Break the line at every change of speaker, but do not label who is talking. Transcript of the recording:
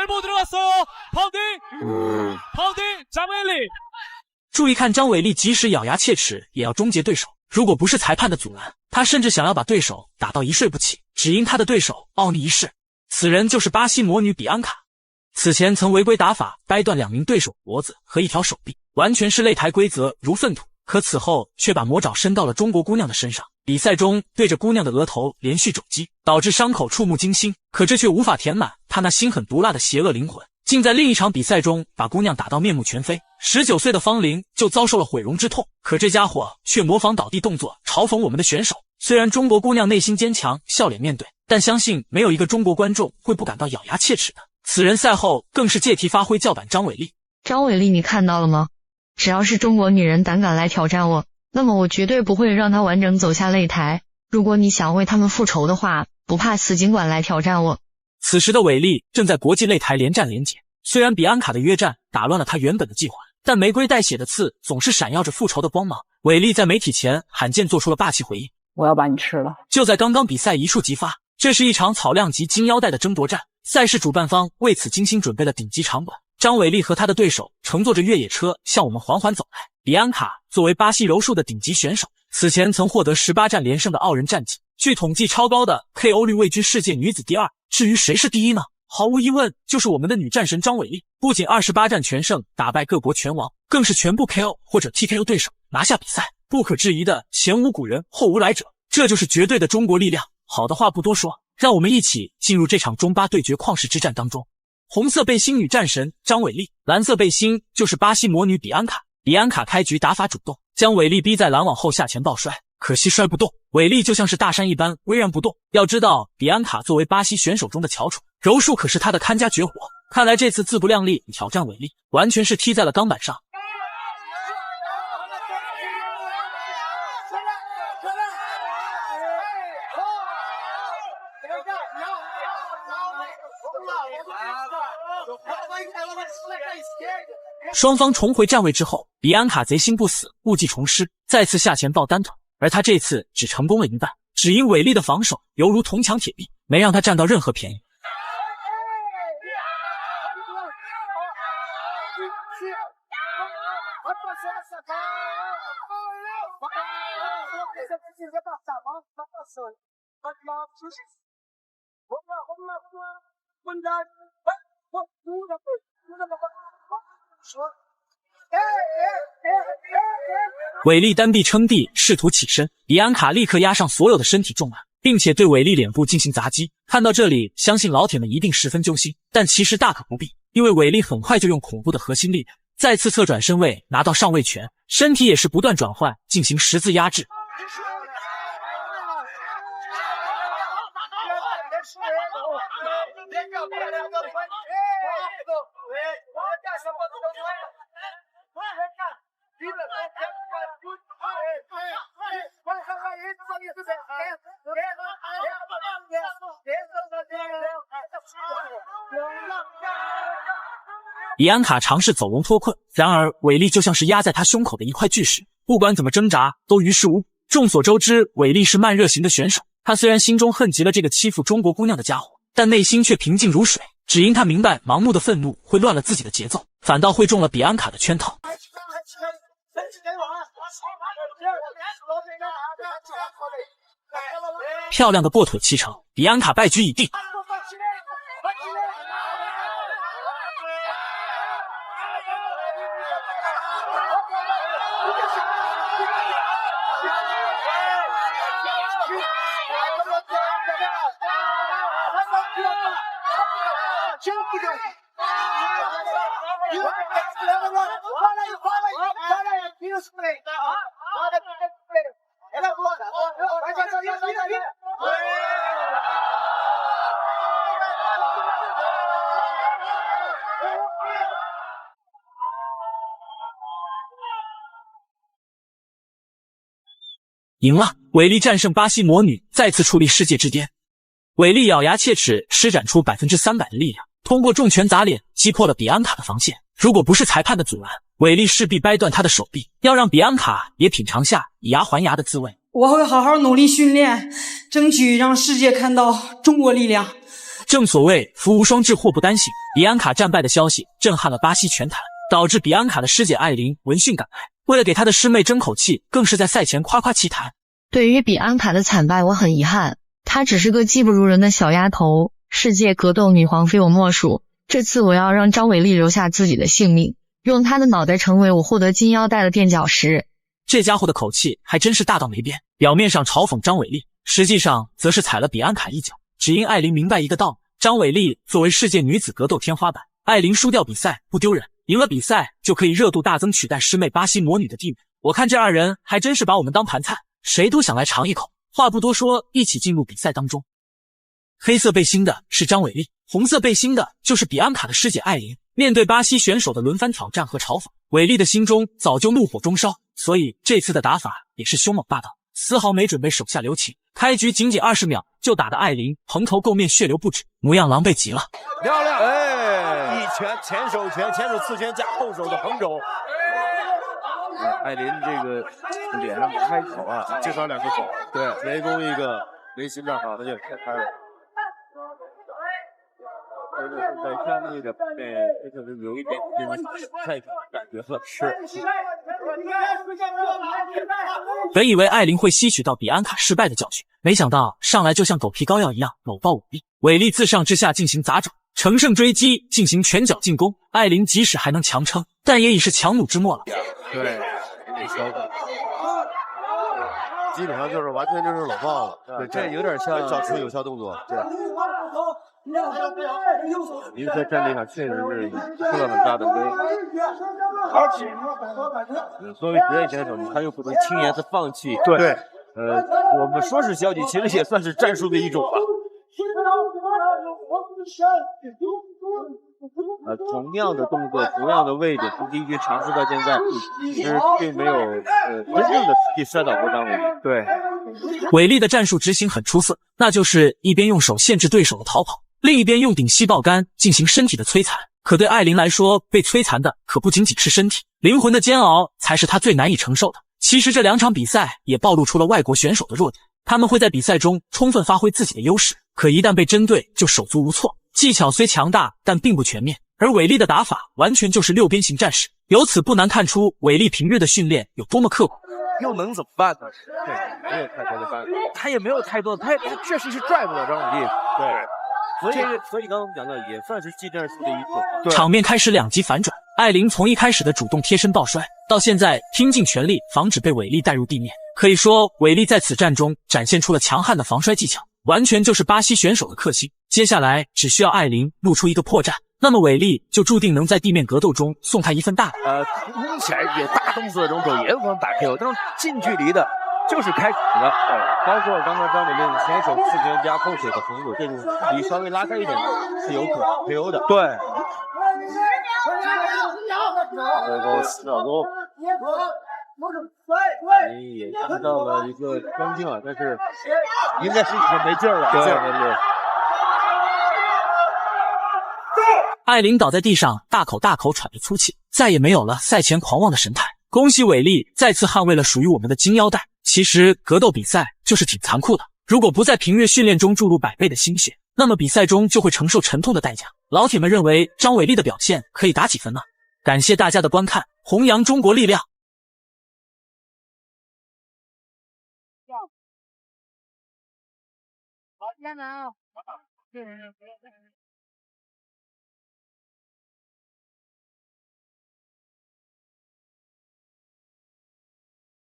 엘보 들어갔어요. 파운딩张伟丽。
注意看，张伟丽即使咬牙切齿也要终结对手，如果不是裁判的阻拦，他甚至想要把对手打到一睡不起，只因他的对手奥尼一世。此人就是巴西魔女比安卡，此前曾违规打法掰断2名对手脖子和1条手臂，完全是擂台规则如粪土，可此后却把魔爪伸到了中国姑娘的身上，比赛中对着姑娘的额头连续肘击，导致伤口触目惊心，可这却无法填满他那心狠毒辣的邪恶灵魂，竟在另一场比赛中把姑娘打到面目全非。19岁的方玲就遭受了毁容之痛，可这家伙却模仿倒地动作嘲讽我们的选手。虽然中国姑娘内心坚强，笑脸面对，但相信没有一个中国观众会不感到咬牙切齿的。此人赛后更是借题发挥，叫板张伟丽。
张伟丽，你看到了吗？只要是中国女人胆敢来挑战我，那么我绝对不会让她完整走下擂台。如果你想为他们复仇的话，不怕死尽管来挑战我。
此时的伟丽正在国际擂台连战连捷，虽然比安卡的约战打乱了他原本的计划，但玫瑰带血的刺总是闪耀着复仇的光芒。伟丽在媒体前罕见做出了霸气回应：
我要把你吃了。
就在刚刚比赛一触即发，这是一场草量级金腰带的争夺战，赛事主办方为此精心准备了顶级场馆。张伟丽和他的对手乘坐着越野车向我们缓缓走来。比安卡作为巴西柔术的顶级选手，此前曾获得18战连胜的傲人战绩，据统计超高的 KO 率位居世界女子第2。至于谁是第1呢？毫无疑问就是我们的女战神张伟丽，不仅28战全胜打败各国拳王，更是全部 KO 或者 TKO 对手拿下比赛，不可置疑的前无古人后无来者，这就是绝对的中国力量。好的话不多说，让我们一起进入这场中巴对决旷世之战当中。红色背心女战神张伟丽，蓝色背心就是巴西魔女比安卡。比安卡开局打法主动，将伟丽逼在拦网后下前抱摔，可惜摔不动，伟丽就像是大山一般巍然不动。要知道，比安卡作为巴西选手中的翘楚，柔术可是她的看家绝活。看来这次自不量力挑战伟丽，完全是踢在了钢板上。双方重回站位之后，比安卡贼心不死，故技重施，再次下前抱单腿，而他这次只成功了一半，只因伟丽的防守犹如铜墙铁壁，没让他占到任何便宜。伟丽单臂撑地，试图起身，比安卡立刻压上所有的身体重量，并且对伟丽脸部进行砸击。看到这里，相信老铁们一定十分揪心，但其实大可不必，因为伟丽很快就用恐怖的核心力量再次侧转身位，拿到上位拳，身体也是不断转换，进行十字压制。比安卡尝试走龙脱困，然而伟丽就像是压在他胸口的一块巨石，不管怎么挣扎都于事无补。众所周知，伟丽是慢热型的选手，他虽然心中恨极了这个欺负中国姑娘的家伙，但内心却平静如水，只因他明白盲目的愤怒会乱了自己的节奏，反倒会中了比安卡的圈套。漂亮的过腿7成，比安卡败局已定。赢了，伟丽战胜巴西魔女，再次矗立世界之巅。伟丽咬牙切齿，施展出300%的力量，通过重拳砸脸击破了比安卡的防线。如果不是裁判的阻拦，伟丽势必掰断他的手臂，要让比安卡也品尝下以牙还牙的滋味。
我会好好努力训练，争取让世界看到中国力量。
正所谓福无双至，祸不单行。比安卡战败的消息震撼了巴西拳坛，导致比安卡的师姐艾琳闻讯赶来，为了给她的师妹争口气，更是在赛前夸夸其谈。
对于比安卡的惨败，我很遗憾，她只是个技不如人的小丫头，世界格斗女皇非我莫属。这次我要让张伟丽留下自己的性命，用她的脑袋成为我获得金腰带的垫脚石。
这家伙的口气还真是大到没边，表面上嘲讽张伟丽，实际上则是踩了比安卡一脚。只因艾琳明白一个道理，张伟丽作为世界女子格斗天花板，艾琳输掉比赛不丢人，赢了比赛就可以热度大增，取代师妹巴西魔女的地位。我看这二人还真是把我们当盘菜，谁都想来尝一口。话不多说，一起进入比赛当中。黑色背心的是张伟丽，红色背心的就是比安卡的师姐艾琳。面对巴西选手的轮番挑战和嘲讽，伟丽的心中早就怒火中烧，所以这次的打法也是凶猛霸道，丝毫没准备手下留情。开局仅20秒就打得艾琳蓬头垢面，血流不止，模样狼狈极了。
漂亮！哎，一拳前手拳、前手刺拳加后手的横肘。艾琳这个脸上不开口啊，至少2个手，对，围攻一个围心正好，他就开了。在上面的这就是有一点那种太感觉了，是。
本以为艾琳会吸取到比安卡失败的教训，没想到上来就像狗皮膏药一样搂抱伟丽。伟丽自上至下进行砸肘，乘胜追击，进行拳脚进攻。艾琳即使还能强撑，但也已是强弩之末了。
对，基本上就是完全就是搂抱了。对，这有点像找出有效动作。对。您在战力上确实是受了很大的威。作为职业选手，他又不能轻言的放弃。对，我们说是消极，其实也算是战术的一种吧。同样的动作，同样的位置，从第一局尝试到现在，其实并没有真正的实际摔倒过张伟丽。对，
伟丽的战术执行很出色，那就是一边用手限制对手的逃跑，另一边用顶膝爆肝进行身体的摧残。可对艾琳来说，被摧残的可不仅仅是身体，灵魂的煎熬才是她最难以承受的。其实这2场比赛也暴露出了外国选手的弱点，他们会在比赛中充分发挥自己的优势，可一旦被针对就手足无措，技巧虽强大，但并不全面。而伟丽的打法完全就是6边形战士，由此不难看出伟丽平日的训练有多么刻苦。
又能怎么办呢？对，没有太多的办法，他也没有太多的，他确实是拽不了张伟丽。对，所以刚刚我们讲到，也算是技战术的一种。
场面开始2极反转，艾琳从一开始的主动贴身抱摔，到现在拼尽全力防止被伟丽带入地面。可以说，伟丽在此战中展现出了强悍的防摔技巧，完全就是巴西选手的克星。接下来只需要艾琳露出一个破绽，那么伟丽就注定能在地面格斗中送他一份大礼。
冲起来也大动作的这种手也有可能打 KO， 但是近距离的就是开始了。包括刚刚张伟丽前手刺拳加后手的横肘，这种距离稍微拉开一点是有可能 KO 的。对。4秒多。也看到了一个关键啊，但是应该是已经没劲儿了。对。
艾琳倒在地上，大口喘着粗气，再也没有了赛前狂妄的神态。恭喜伟丽再次捍卫了属于我们的金腰带。其实格斗比赛就是挺残酷的，如果不在平日训练中注入100倍的心血，那么比赛中就会承受沉痛的代价。老铁们认为张伟丽的表现可以打几分呢？感谢大家的观看，弘扬中国力量。
好，加油！